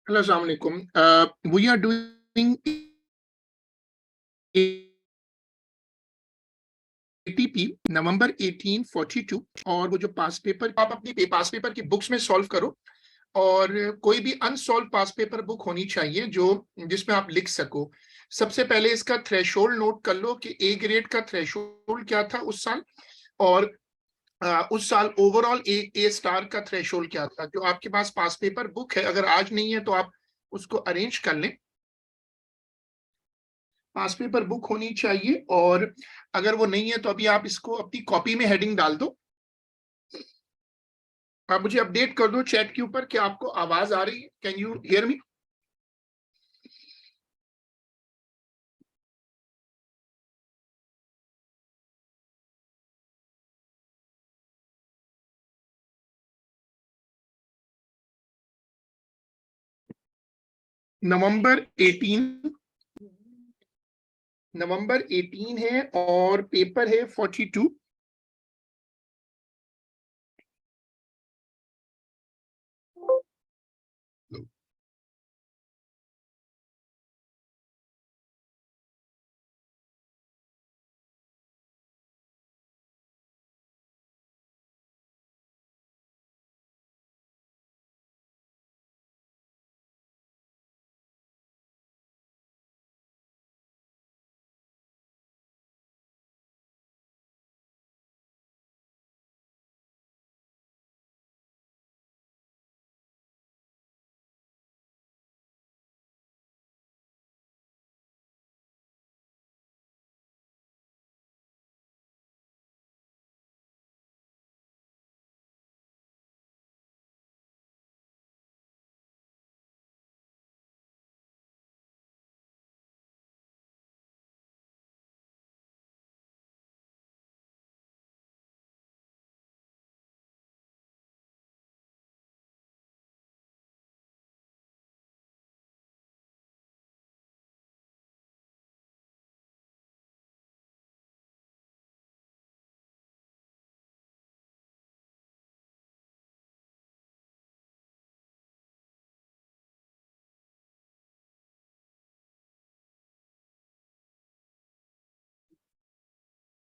Hello, Assalamu alaikum. We are doing ATP नवंबर 1842 और वो जो पास पेपर आप अपनी पास पेपर की बुक्स में सॉल्व करो और कोई भी अनसॉल्व पास पेपर बुक होनी चाहिए जो जिसमें आप लिख सको। सबसे पहले इसका थ्रेशोल्ड नोट कर लो कि ए ग्रेड का थ्रेशोल्ड क्या था उस साल, और उस साल ओवरऑल ए स्टार का थ्रेशोल्ड क्या था। जो आपके पास पास पेपर बुक है, अगर आज नहीं है तो आप उसको अरेंज कर लें। पास पेपर बुक होनी चाहिए, और अगर वो नहीं है तो अभी आप इसको अपनी कॉपी में हेडिंग डाल दो। आप मुझे अपडेट कर दो चैट के ऊपर कि आपको आवाज आ रही है। Can you hear me? नवंबर 18, नवंबर 18 है और पेपर है 42।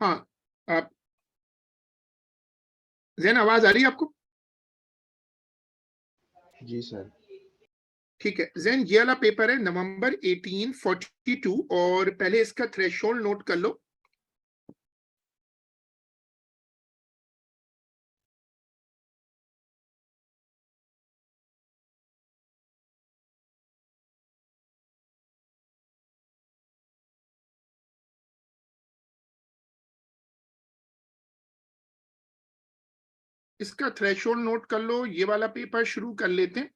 हाँ, आप जैन आवाज आ रही है आपको? जी सर। ठीक है जैन, ये वाला पेपर है नवंबर 1842 और पहले इसका थ्रेशोल्ड नोट कर लो। इसका थ्रेशोल्ड नोट कर लो, ये वाला पेपर शुरू कर लेते हैं।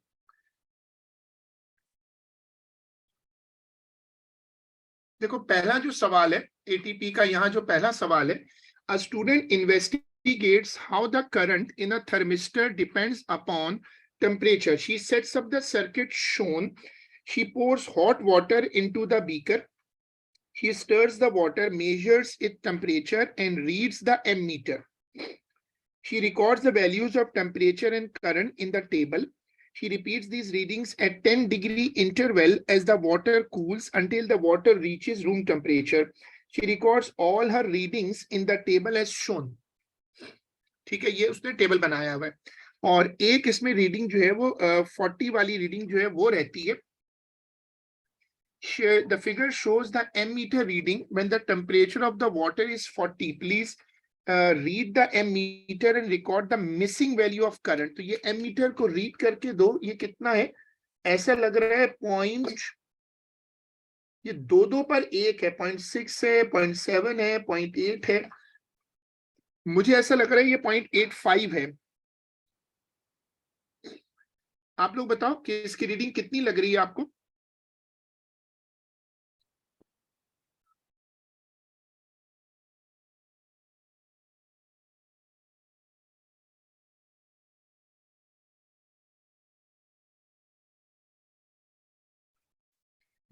देखो पहला जो सवाल है एटीपी का, यहाँ जो पहला सवाल है, a student investigates how the current in a thermistor depends upon temperature. She sets up the circuit shown, she pours hot water into the beaker, she stirs the water, measures its temperature and reads the ammeter. She records the values of temperature and current in the table. She repeats these readings at 10-degree interval as the water cools until the water reaches room temperature. She records all her readings in the table as shown. ठीक है, ये उसने table बनाया हुआ है। और एक इसमें रीडिंग जो है वो 40 वाली रीडिंग जो है वो रहती है। The figure shows the ammeter reading when the temperature of the water is 40. Please read the ammeter and record the missing value of current. तो ये ammeter को read करके दो, ये कितना है? ऐसा लग रहा है पॉइंट, ये दो दो पर एक है, 0.6 है, 0.7 है, 0.8 है। मुझे ऐसा लग रहा है ये 0.85 है। आप लोग बताओ कि इसकी रीडिंग कितनी लग रही है आपको?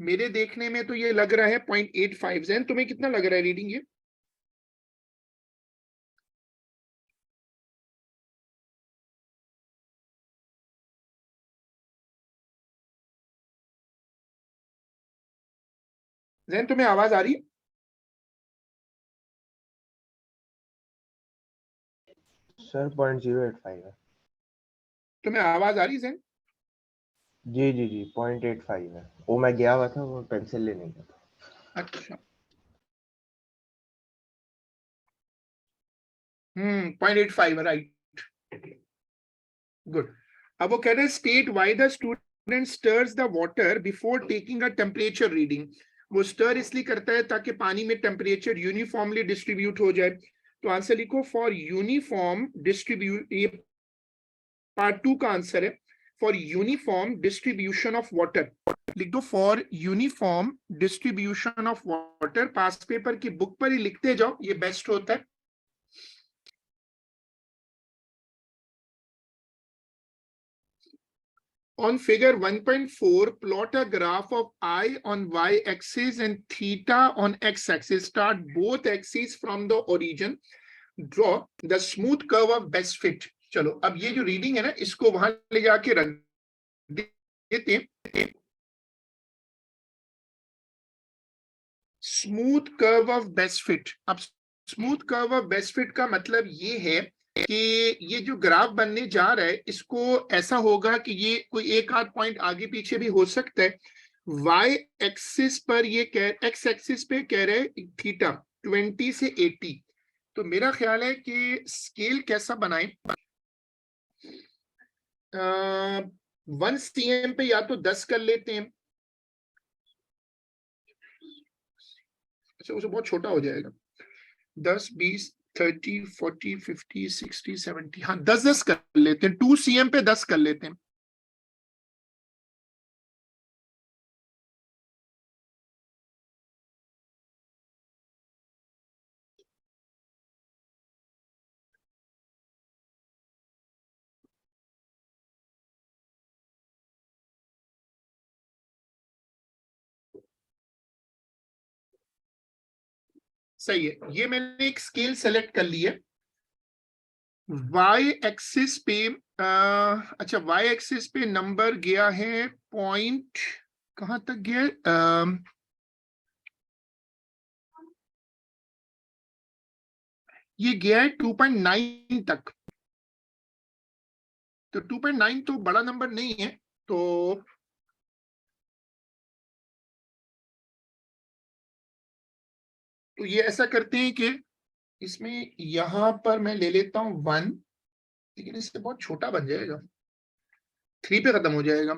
मेरे देखने में तो ये लग रहा है 0.85। जैन तुम्हें कितना लग रहा है रीडिंग ये? जैन तुम्हें आवाज आ रही है? सर 0.085 है। तुम्हें आवाज आ रही है जैन? जी जी जी 0.85 है। वो मैं गया हुआ था, वो पेंसिल लेने गया था। अच्छा 0.85 राइट, गुड। अब वो कह रहे हैं state why the student stirs the water before taking a temperature reading. वो स्टर इसलिए करता है ताकि पानी में टेम्परेचर यूनिफॉर्मली डिस्ट्रीब्यूट हो जाए। तो आंसर लिखो फॉर यूनिफॉर्म डिस्ट्रीब्यूट, ये पार्ट 2 का आंसर है। For uniform distribution of water लिख दो, for uniform distribution of water. Pass paper की बुक पर ही लिखते जाओ, ये बेस्ट होता है। On figure 1.4, plot a graph of I on y-axis and theta on x-axis. Start both axes from the origin. Draw the smooth curve of best fit. चलो अब ये जो रीडिंग है ना, इसको वहां ले जाके रख देते हैं। Smooth curve of best fit. अब smooth curve of best fit का मतलब ये है कि ये जो ग्राफ बनने जा रहा है, इसको ऐसा होगा कि ये कोई एक आध पॉइंट आगे पीछे भी हो सकता है। वाई एक्सिस पर ये एक्स एक्सिस पे कह रहे थीटा 20 से 80। तो मेरा ख्याल है कि स्केल कैसा बनाए, 1 cm पे या तो 10 कर लेते हैं। अच्छा उसे बहुत छोटा हो जाएगा, 10 20 30 40 50 60 70, हाँ 10 कर लेते हैं। 2 cm पे 10 कर लेते हैं। सही है, ये मैंने एक स्केल सेलेक्ट कर ली है। वाई एक्सिस पे अच्छा वाई एक्सिस पे नंबर गया है पॉइंट, कहां तक गया है? ये गया है 2.9 तक। तो 2.9 तो बड़ा नंबर नहीं है। तो ये ऐसा करते हैं कि इसमें यहां पर मैं ले लेता हूं 1, लेकिन इससे बहुत छोटा बन जाएगा, 3 पे खत्म हो जाएगा।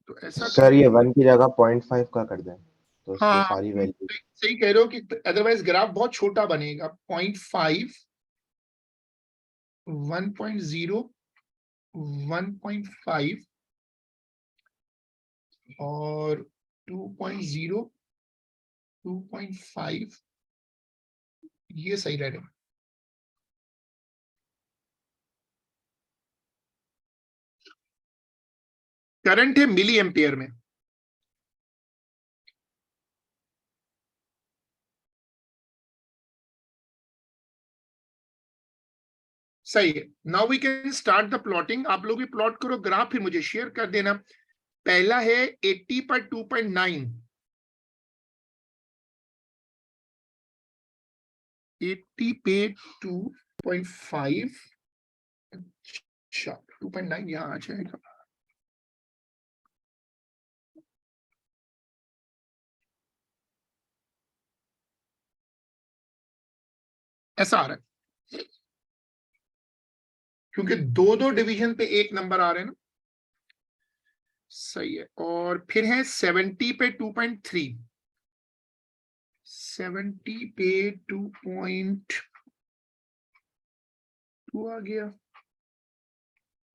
तो ऐसा सर करो, ये 1 की जगह 0.5 का कर दें, तो इससे हाँ सारी वैल्यू। सही कह रहे हो कि अदरवाइज ग्राफ बहुत छोटा बनेगा। 0.5, 1.0, 1.5 और 2.0, 2.5, ये सही रह रहा है। करंट है मिली एम्पियर में। सही है। Now we can start the plotting. आप लोग भी प्लॉट करो ग्राफ, फिर मुझे शेयर कर देना। पहला है 80 पर 2.9, 80 पे 2.5, अच्छा 2.9 यहां आ जाएगा। ऐसा आ रहा है क्योंकि दो दो डिवीजन पे एक नंबर आ रहे हैं ना। सही है। और फिर है 70 पे 2.3, 70 पे 2.2 आ गया,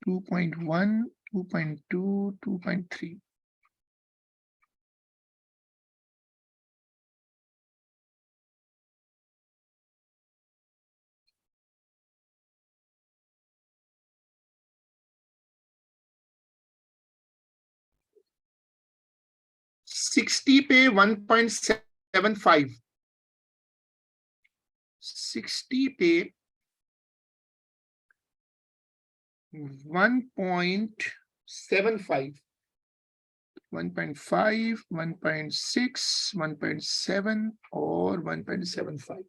2.1, 2.2, 2.3। सिक्सटी पे 1.75, 60 पे 1.75, 1.5, 1.6, 1.7 और 1.75.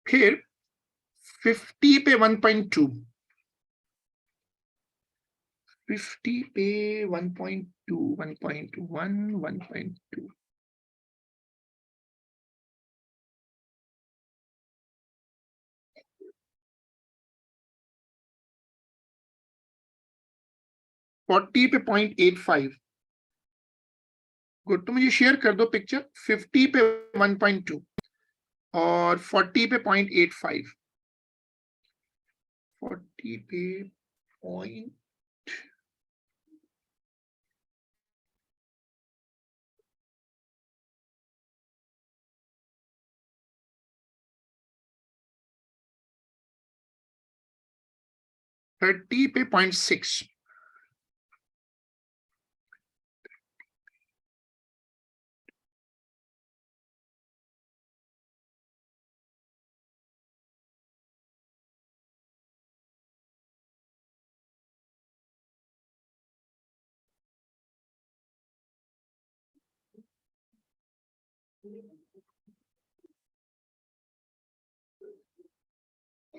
फिर 50 पे 1.2, 50 पे 1.2, 1.1, 1.2. फोर्टी पे 0.85. गुड, तो मुझे शेयर कर दो पिक्चर. 50 पे 1.2 और 40 पे 0.85. 40 पे पॉइंट थर्टी पे 0.6.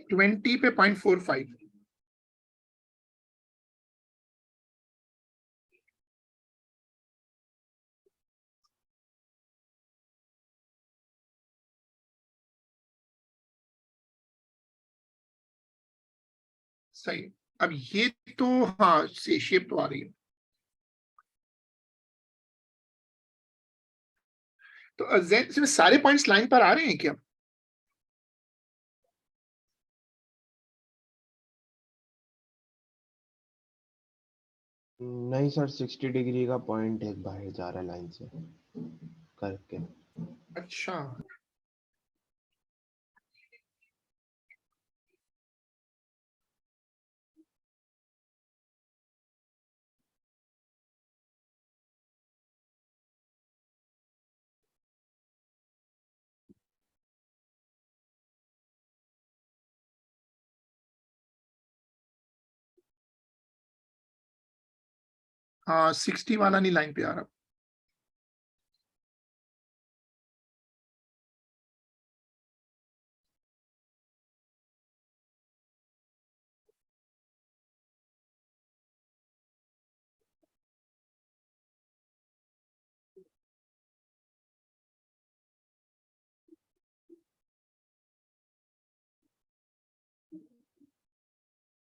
ट्वेंटी पे 0.45. सही. अब ये तो हाँ से शेप तो आ रही है. तो इसमें सारे पॉइंट्स लाइन पर आ रहे हैं क्या? नहीं सर, 60 डिग्री का पॉइंट एक बाहर जा रहा है लाइन से करके. अच्छा. हाँ 60 वाला नहीं लाइन पे आ रहा.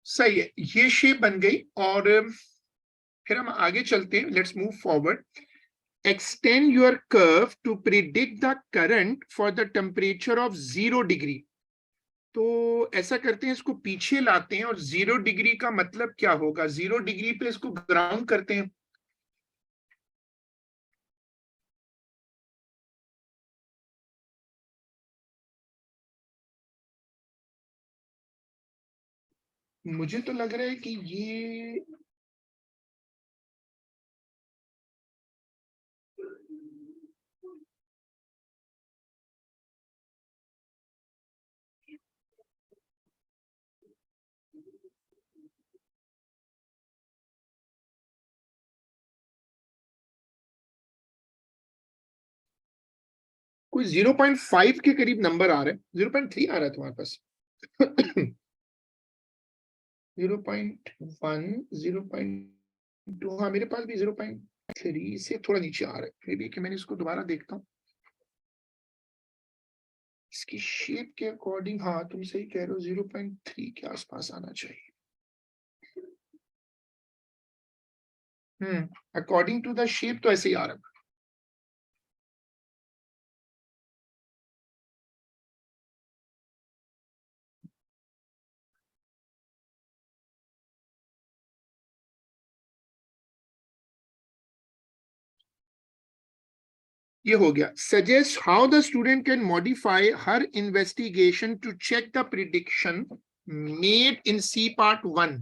सही है, ये शेप बन गई. और फिर हम आगे चलते हैं. Let's move forward. Extend your curve to predict the current for the temperature of 0 degree. तो ऐसा करते हैं, इसको पीछे लाते हैं. और 0 डिग्री का मतलब क्या होगा? 0 डिग्री पे इसको ग्राउंड करते हैं. मुझे तो लग रहा है कि ये कोई 0.5 के करीब नंबर आ रहा है. 0.3 आ रहा है तुम्हारे पास. 0.1, 0.2. हाँ मेरे पास भी 0.3 से थोड़ा नीचे आ रहा है. मे बी कि मैंने इसको दोबारा देखता हूँ. इसकी शेप के अकॉर्डिंग हाँ तुम सही कह रहे हो, 0.3 के आसपास आना चाहिए. अकॉर्डिंग टू द शेप तो ऐसे ही आ रहा है. ये हो गया. Suggest how the student can modify her investigation to check the prediction made in C part 1.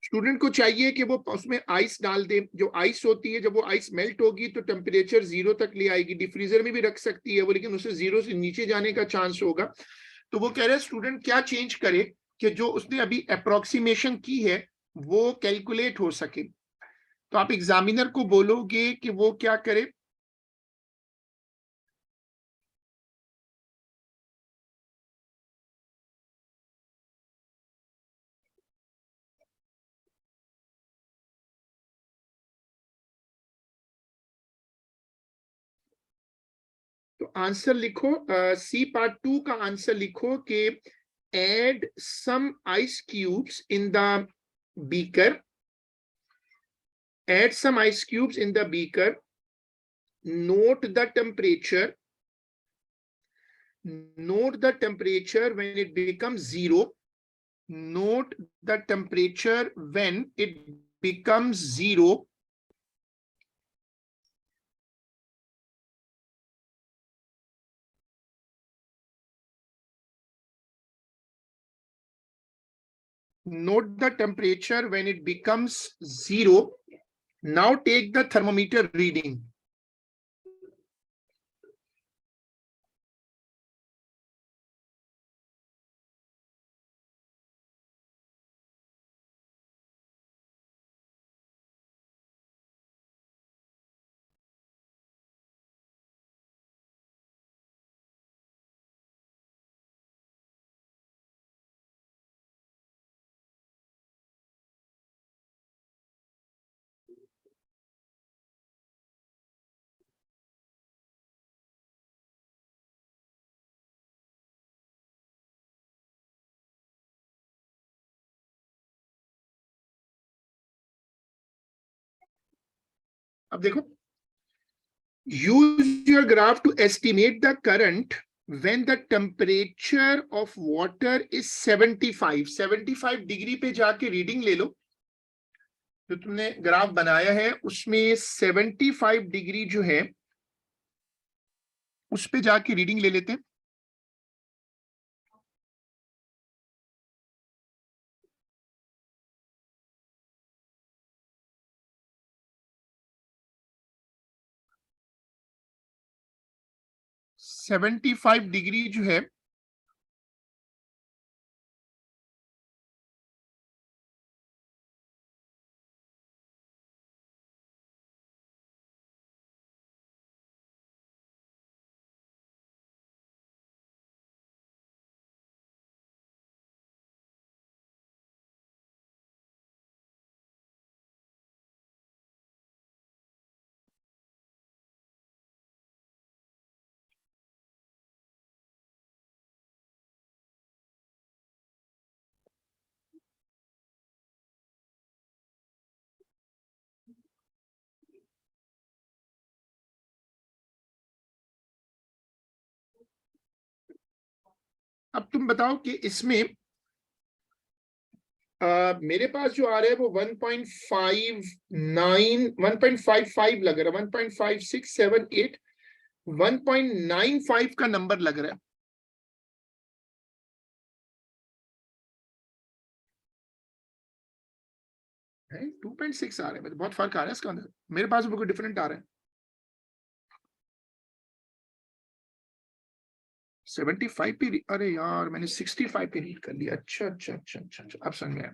Student को चाहिए कि वो उसमें आइस डाल दे, जो आइस होती है जब वो आइस मेल्ट होगी तो टेम्परेचर 0 तक ले आएगी, डिफ्रीजर में भी रख सकती है वो, लेकिन उसे 0 से नीचे जाने का चांस होगा। तो वो कह रहे हैं स्टूडेंट क्या चेंज करे कि जो उसने अभी अप्रोक्सीमेशन की है वो कैलकुलेट हो सके। तो आप एग्जामिनर को बोलोगे कि वो क्या करे। तो आंसर लिखो, सी पार्ट 2 का आंसर लिखो कि add some ice cubes in the beaker, add some ice cubes in the beaker, note the temperature, note the temperature when it becomes 0, note the temperature when it becomes 0, note the temperature when it becomes 0. Now take the thermometer reading. अब देखो, use your graph to estimate the current when the temperature of water is 75 degree पे जाके reading ले लो। जो तुमने graph बनाया है उसमें 75 डिग्री जो है उस पे जाके रीडिंग ले लेते हैं। सेवेंटी फाइव डिग्री जो है अब तुम बताओ कि इसमें मेरे पास जो आ रहा है वो 1.59 1.55 लग रहा है, 1.5678 1.95 का नंबर लग रहा है। 2.6 आ रहा है, बहुत फर्क आ रहा है इसका अंदर, मेरे पास बिल्कुल डिफरेंट आ रहा है। 75 पे, अरे यार मैंने 65 पे रीड कर लिया। अच्छा अच्छा अच्छा अच्छा अच्छा, अब समझ में आया।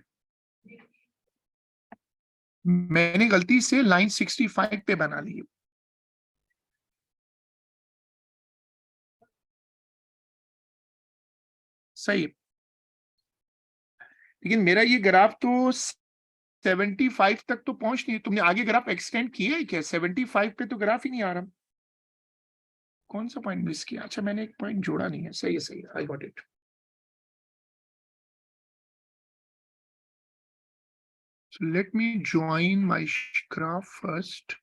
मैंने गलती से लाइन 65 पे बना ली। सही, लेकिन मेरा ये ग्राफ तो 75 तक तो पहुंच नहीं, तुमने आगे ग्राफ एक्सटेंड किया है क्या? 75 पे तो ग्राफ ही नहीं आ रहा। कौन सा पॉइंट मिस किया? अच्छा मैंने एक पॉइंट जोड़ा नहीं है, सही है सही है, I got it. So let me join my graph first.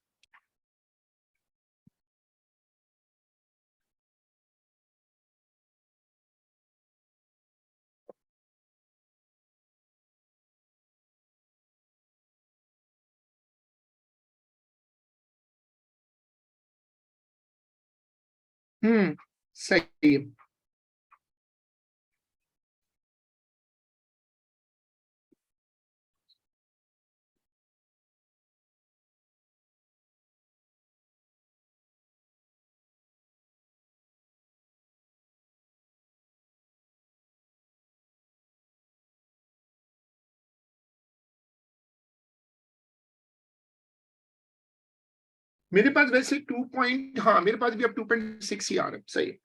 सही है। मेरे पास वैसे 2 पॉइंट, हाँ मेरे पास भी अब 2.6 ही आ रहा है, सही है।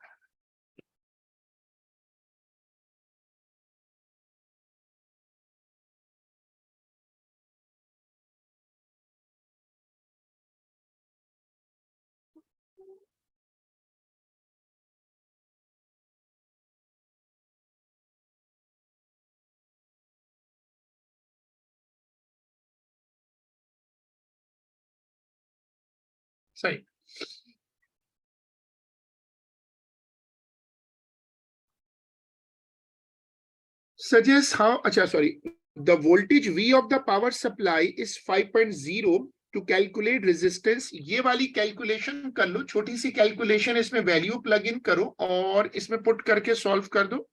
सही। Suggest how, अच्छा sorry, the voltage V of the power supply is 5.0 to calculate resistance। ये वाली कैलकुलेशन कर लो, छोटी सी कैलकुलेशन, इसमें वैल्यू प्लग इन करो और इसमें पुट करके सॉल्व कर दो।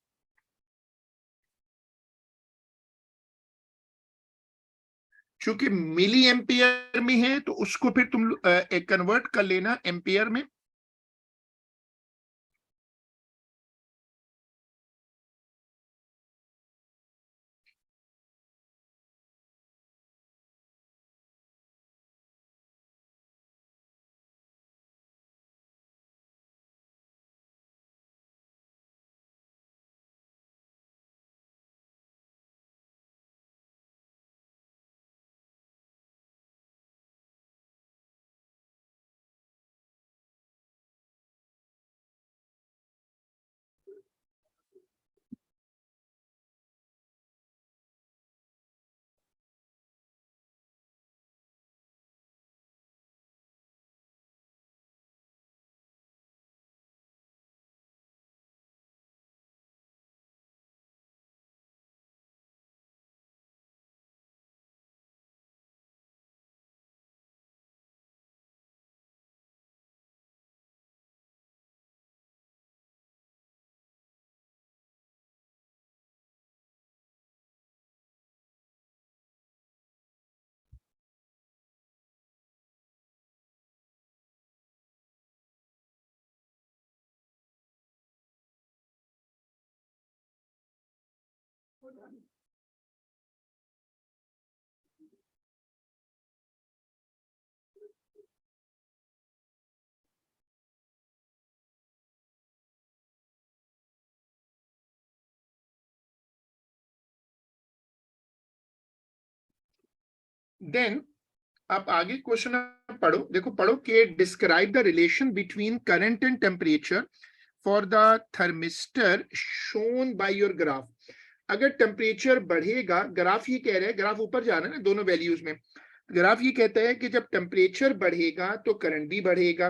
चूंकि मिली एम्पियर में है तो उसको फिर तुम कन्वर्ट कर लेना एम्पियर में। देन आप आगे क्वेश्चन पढ़ो, देखो पढ़ो कि describe the relation between current and temperature for the thermistor shown by your graph. अगर टेम्परेचर बढ़ेगा, ग्राफ ये कह रहा है, ग्राफ ऊपर जा रहा है ना दोनों वैल्यूज में, ग्राफ ये कहता है कि जब टेम्परेचर बढ़ेगा तो करंट भी बढ़ेगा।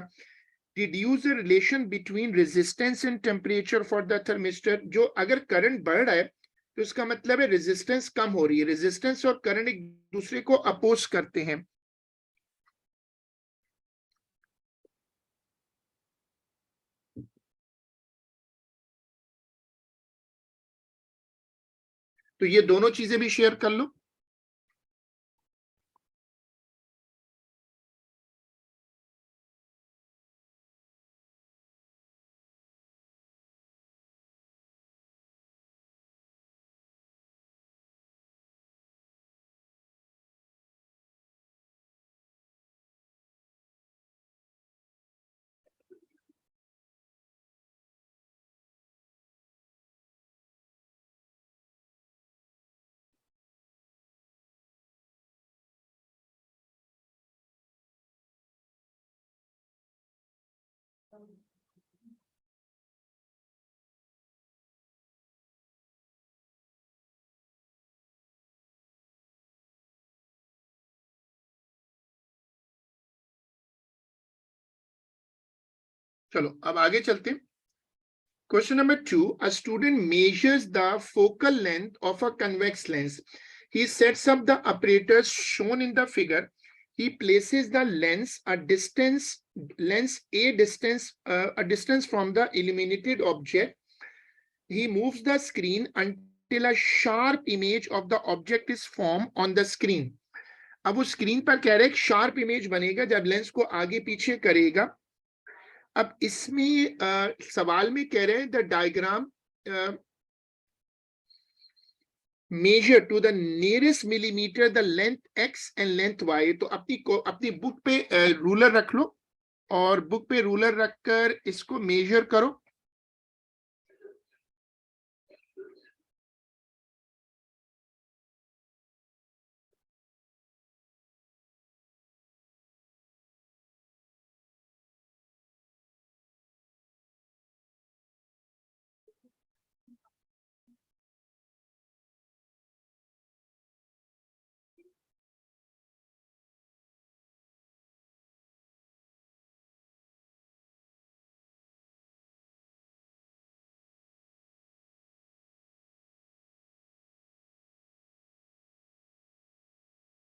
Deduce the relation between resistance and temperature for the thermistor. जो अगर करंट बढ़ रहा है तो इसका मतलब है रेजिस्टेंस कम हो रही है। रेजिस्टेंस और करंट एक दूसरे को अपोज करते हैं। तो ये दोनों चीजें भी शेयर कर लो। चलो अब आगे चलते हैं। Question number 2, a student measures the focal length of a convex lens. He sets up the apparatus shown in the figure. He places the lens a distance from the illuminated object. He moves the screen until a sharp image of the object is formed on the screen. अब वो screen पर कह रहे हैं sharp image बनेगा जब lens को आगे पीछे करेगा। अब इसमें सवाल में कह रहे हैं the diagram measure to the nearest millimeter the length x and length y. तो अपनी बुक पे रूलर रख लो और बुक पे रूलर रखकर इसको मेजर करो.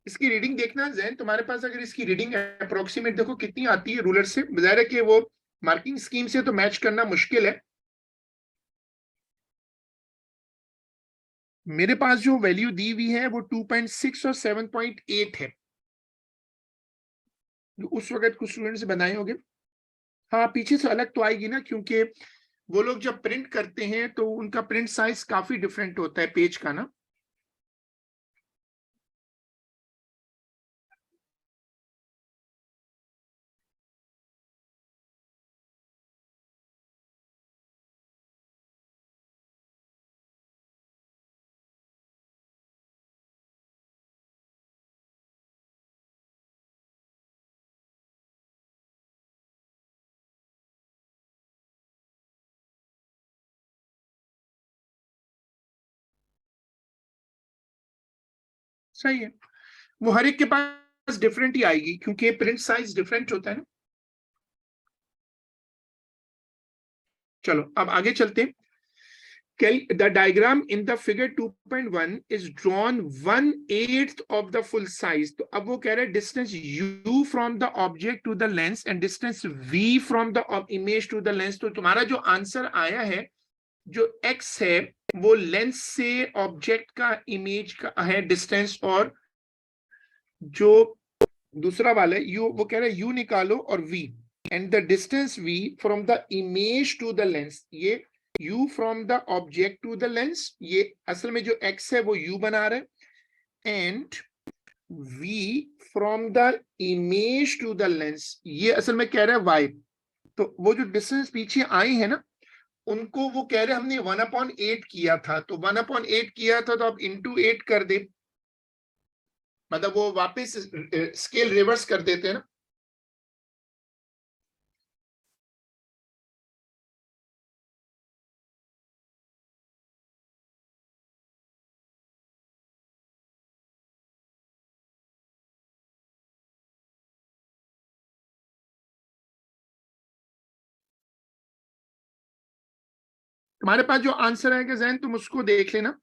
इसकी रीडिंग देखना जैन, तुम्हारे पास अगर इसकी रीडिंग अप्रोक्सीमेट देखो कितनी आती है रूलर से. जाहिर है कि वो मार्किंग स्कीम से तो मैच करना मुश्किल है. मेरे पास जो वैल्यू दी हुई है वो 2.6 और 7.8 है, जो उस वक्त कुछ स्टूडेंट्स बनाए होंगे. हाँ, पीछे से अलग तो आएगी ना, क्योंकि वो लोग जब प्रिंट करते हैं तो उनका प्रिंट साइज काफी डिफरेंट होता है पेज का ना. सही है, वो हर एक के पास डिफरेंट ही आएगी क्योंकि प्रिंट साइज डिफरेंट होता है ना. चलो अब आगे चलते हैं. The diagram in the figure 2.1 is drawn 1/8 of the full size. तो अब वो कह रहे हैं distance u from the object to the lens and distance v from the image to the lens. तो तुम्हारा जो आंसर आया है, जो x है वो लेंस से ऑब्जेक्ट का इमेज का है डिस्टेंस, और जो दूसरा वाला है u, वो कह रहा है u निकालो और v, and the distance v from the image to the lens. ये u from the object to the lens, ये असल में जो x है वो u बना रहा है, and v from the image to the lens ये असल में कह रहा है y. तो वो जो डिस्टेंस पीछे आई है ना, उनको वो कह रहे हैं हमने 1/8 किया था, तो 1/8 किया था तो अब इंटू 8 कर दे, मतलब वो वापस स्केल रिवर्स कर देते हैं ना. तुम्हारे पास जो आंसर आएगा जैन, तुम उसको देख लेना.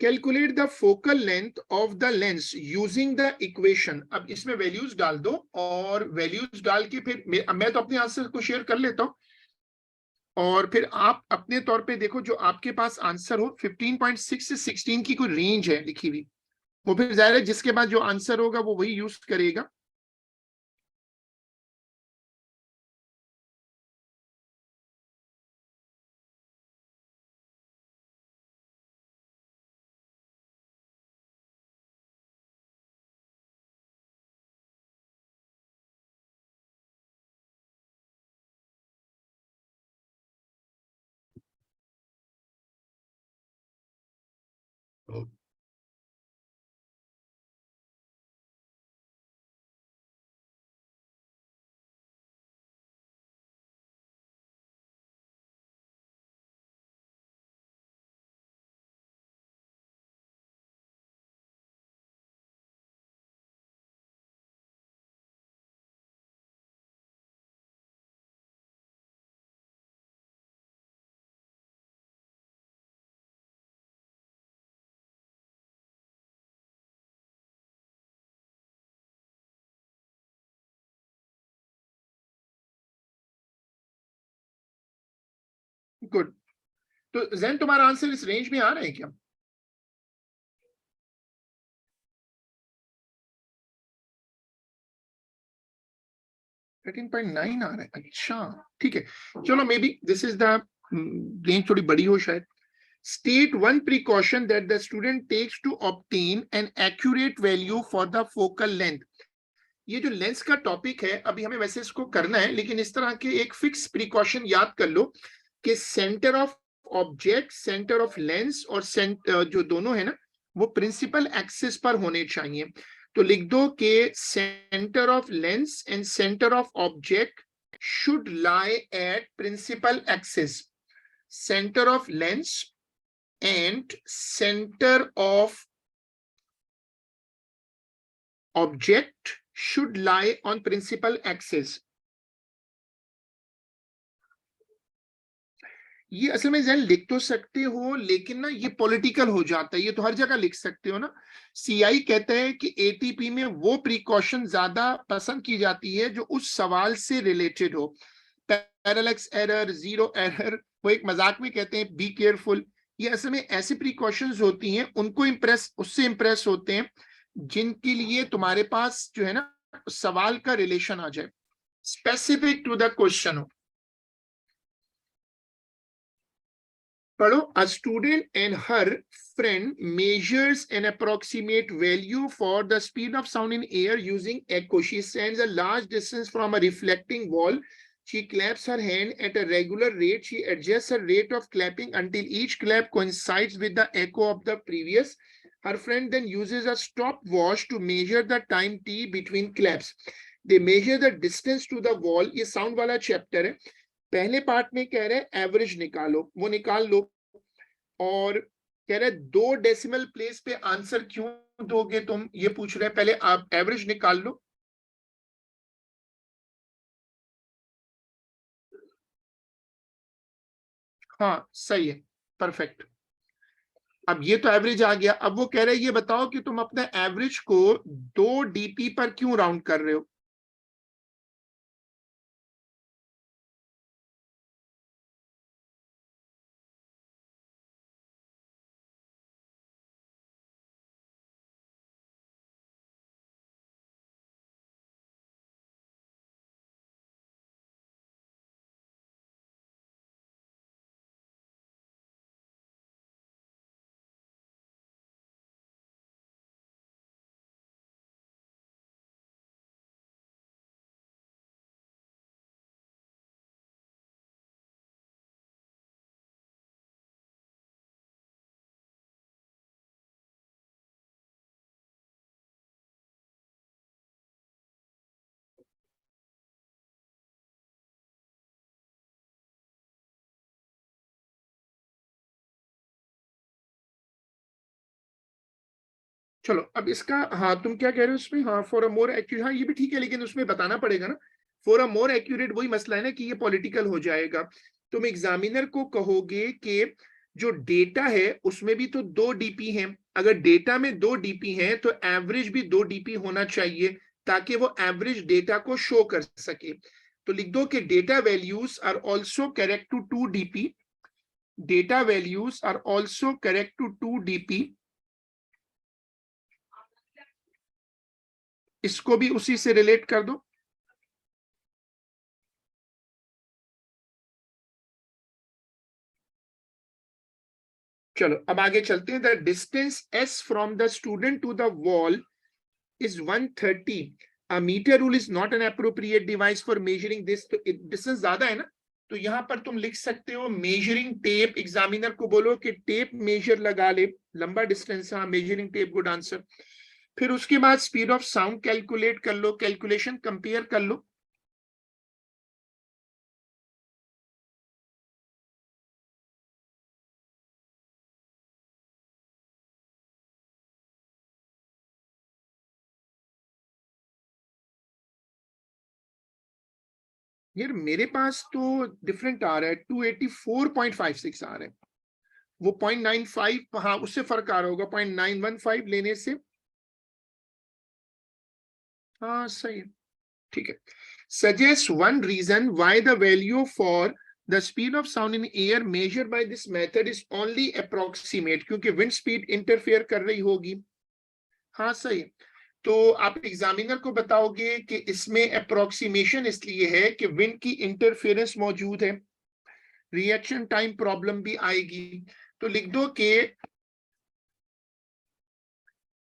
Calculate the focal length of the lens using the equation. अब इसमें वैल्यूज डाल दो, और वैल्यूज डाल के फिर मैं तो अपने आंसर को शेयर कर लेता हूं, और फिर आप अपने तौर पे देखो जो आपके पास आंसर हो. 15.6 से 16 की कोई रेंज है लिखी हुई, वो फिर जाहिर है जिसके पास जो आंसर होगा वो वही यूज करेगा. गुड। तो जैन तुम्हारा आंसर इस रेंज में आ रहा है क्या? 13.9 आ रहा है, अच्छा ठीक है। चलो may be this is the range थोड़ी बड़ी हो शायद। State one precaution that the student takes to obtain an accurate value for the focal length. ये जो लेंस का टॉपिक है अभी हमें वैसे इसको करना है, लेकिन इस तरह के एक फिक्स प्रिकॉशन याद कर लो कि centre of object, centre of lens और जो दोनों है ना वो प्रिंसिपल एक्सिस पर होने चाहिए। तो लिख दो कि centre of lens and centre of object should lie at principal axis. Centre of lens and center of object should lie on principal axis. ये असल में जैन लिख तो सकते हो, लेकिन ना ये पॉलिटिकल हो जाता है, ये तो हर जगह लिख सकते हो ना। सीआई कहते हैं कि एटीपी में वो प्रिकॉशन ज्यादा पसंद की जाती है जो उस सवाल से रिलेटेड हो। पैरेलक्स एरर, जीरो एरर, वो एक मजाक में कहते हैं बी केयरफुल। ये असल में ऐसी प्रिकॉशंस होती हैं, उनको उससे इंप्रेस होते हैं जिनके लिए तुम्हारे पास जो है ना सवाल का रिलेशन आ जाए, स्पेसिफिक टू द क्वेश्चन हो। पढ़ो। A student and her friend measures an approximate value for the speed of sound in air using echo. She stands a large distance from a reflecting wall. She claps her hand at a regular rate. She adjusts her rate of clapping until each clap coincides with the echo of the previous. Her friend then uses a stopwatch to measure the time t between claps. They measure the distance to the wall. ये sound वाला chapter है। पहले part में कह रहे हैं average निकालो, वो निकाल लो। और कह रहे 2 डेसिमल प्लेस पे आंसर क्यों दोगे तुम, ये पूछ रहे हैं। पहले आप एवरेज निकाल लो। हाँ सही है, परफेक्ट। अब ये तो एवरेज आ गया। अब वो कह रहे हैं ये बताओ कि तुम अपने एवरेज को 2 डीपी पर क्यों राउंड कर रहे हो। चलो अब इसका, हाँ तुम क्या कह रहे हो उसमें, हाँ फॉर अ मोर एक्यूरेट, हाँ ये भी ठीक है, लेकिन उसमें बताना पड़ेगा ना। फॉर अ मोर एक्यूरेट वही मसला है ना कि ये पॉलिटिकल हो जाएगा। तुम एग्जामिनर को कहोगे कि जो डेटा है उसमें भी तो 2 डीपी हैं। अगर डेटा में 2 डीपी हैं तो एवरेज भी 2 डीपी होना चाहिए, ताकि वो एवरेज डेटा को शो कर सके। तो लिख दो कि data values are also correct to 2 DP. Data values are also correct to 2 DP. इसको भी उसी से रिलेट कर दो। चलो अब आगे चलते हैं। The distance s from the student to the wall is 130। A meter rule is not an appropriate device for measuring this। तो डिस्टेंस ज्यादा है ना, तो यहां पर तुम लिख सकते हो मेजरिंग टेप। एग्जामिनर को बोलो कि टेप मेजर लगा ले, लंबा डिस्टेंस, हाँ मेजरिंग टेप, गुड आंसर। फिर उसके बाद स्पीड ऑफ साउंड कैलकुलेट कर लो, कैलकुलेशन कंपेयर कर लो। यार मेरे पास तो डिफरेंट आ रहा है, 284.56 आ रहा है। वो 0.95, हाँ उससे फर्क आ रहा होगा 0.915 लेने से। हाँ सही है, ठीक है। Suggest one reason why the value for The speed of sound in air measured by this method is only approximate, क्योंकि wind speed interfere कर रही होगी। हाँ सही। तो आप एग्जामिनर को बताओगे कि इसमें अप्रोक्सीमेशन इसलिए है कि विंड की इंटरफेरेंस मौजूद है, रिएक्शन टाइम प्रॉब्लम भी आएगी। तो लिख दो कि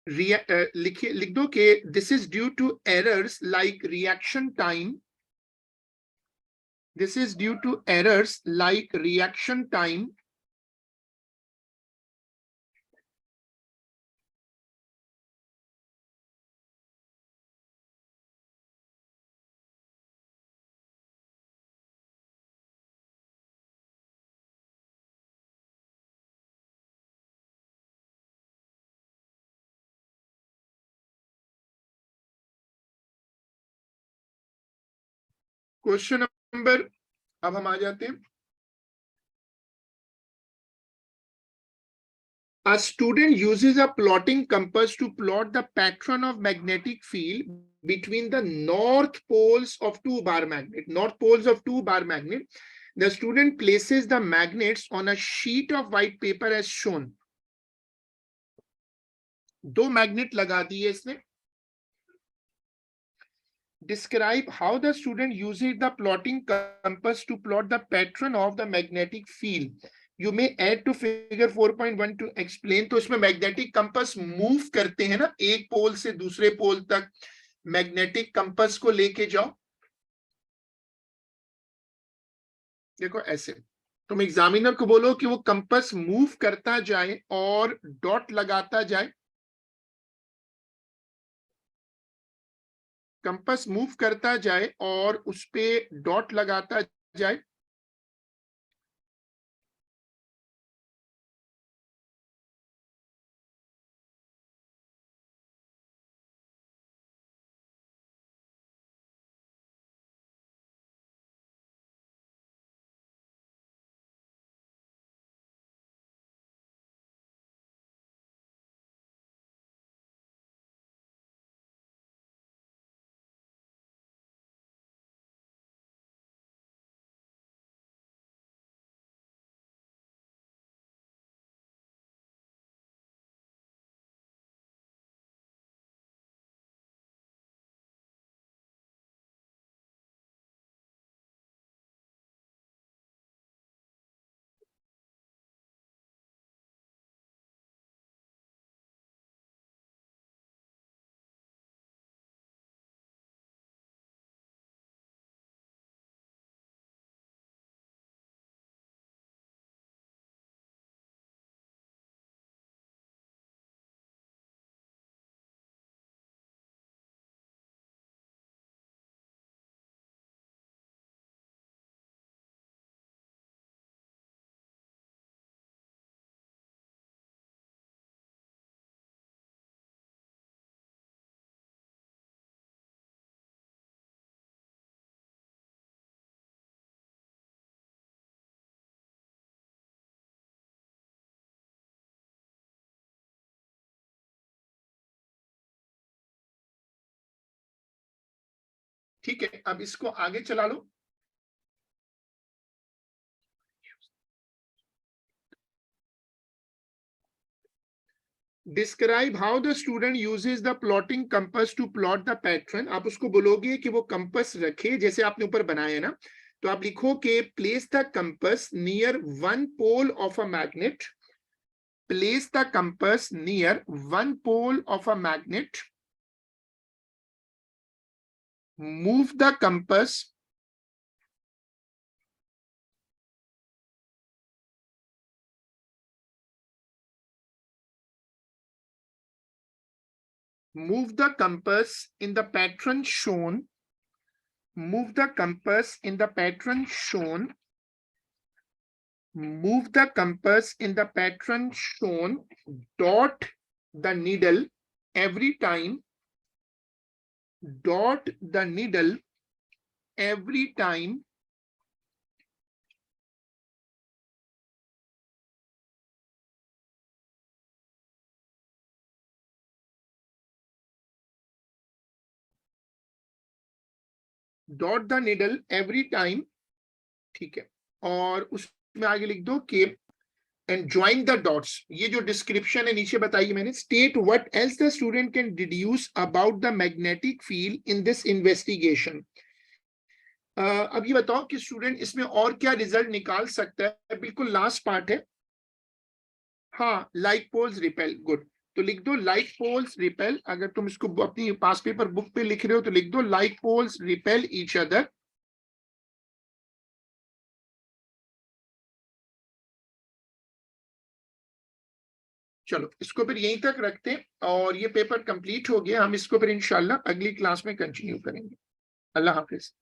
लिख दो कि this is due to errors like reaction time, this is due to errors like reaction time question number, अब हम आ जाते हैं। A student uses a plotting compass to plot the pattern of magnetic field between the north poles of two bar magnet. North poles of two bar magnet. The student places the magnets on a sheet of white paper as shown. दो magnet लगा दिए इसने। Describe how the student uses the plotting compass to plot the pattern of the magnetic field. You may add to figure 4.1 to explain. तो इसमें magnetic compass move करते हैं ना, एक पोल से दूसरे पोल तक मैग्नेटिक कंपास को लेके जाओ। देखो ऐसे तुम एग्जामिनर को बोलो कि वो कंपास मूव करता जाए और डॉट लगाता जाए, कंपास मूव करता जाए और उस पे डॉट लगाता जाए। ठीक है, अब इसको आगे चला लो। Describe how the student uses the plotting compass to plot the pattern. आप उसको बोलोगे कि वो कंपास रखे, जैसे आपने ऊपर बनाया ना, तो आप लिखो कि place the compass near one pole of a magnet. Place the compass near one pole of a magnet. Move the compass in the pattern shown. Move the compass in the pattern shown. Move the compass in the pattern shown. Dot the needle every time. Dot the needle every time dot the needle every time, ठीक है। और उसमें आगे लिख दो कि and join the dots, ये जो डिस्क्रिप्शन है नीचे बताइए मैंने, state what else the student can deduce about the magnetic field in this investigation. अब ये बताओ कि स्टूडेंट इसमें और क्या रिजल्ट निकाल सकता है। बिल्कुल लास्ट पार्ट है। हाँ, लाइक पोल्स रिपेल, गुड। तो लिख दो लाइक पोल्स रिपेल। अगर तुम इसको अपनी पास पेपर बुक पे लिख रहे हो तो लिख दो like poles repel each other. चलो इसको फिर यहीं तक रखते हैं, और ये पेपर कंप्लीट हो गया। हम इसको फिर इंशाल्लाह अगली क्लास में कंटिन्यू करेंगे। अल्लाह हाफिज।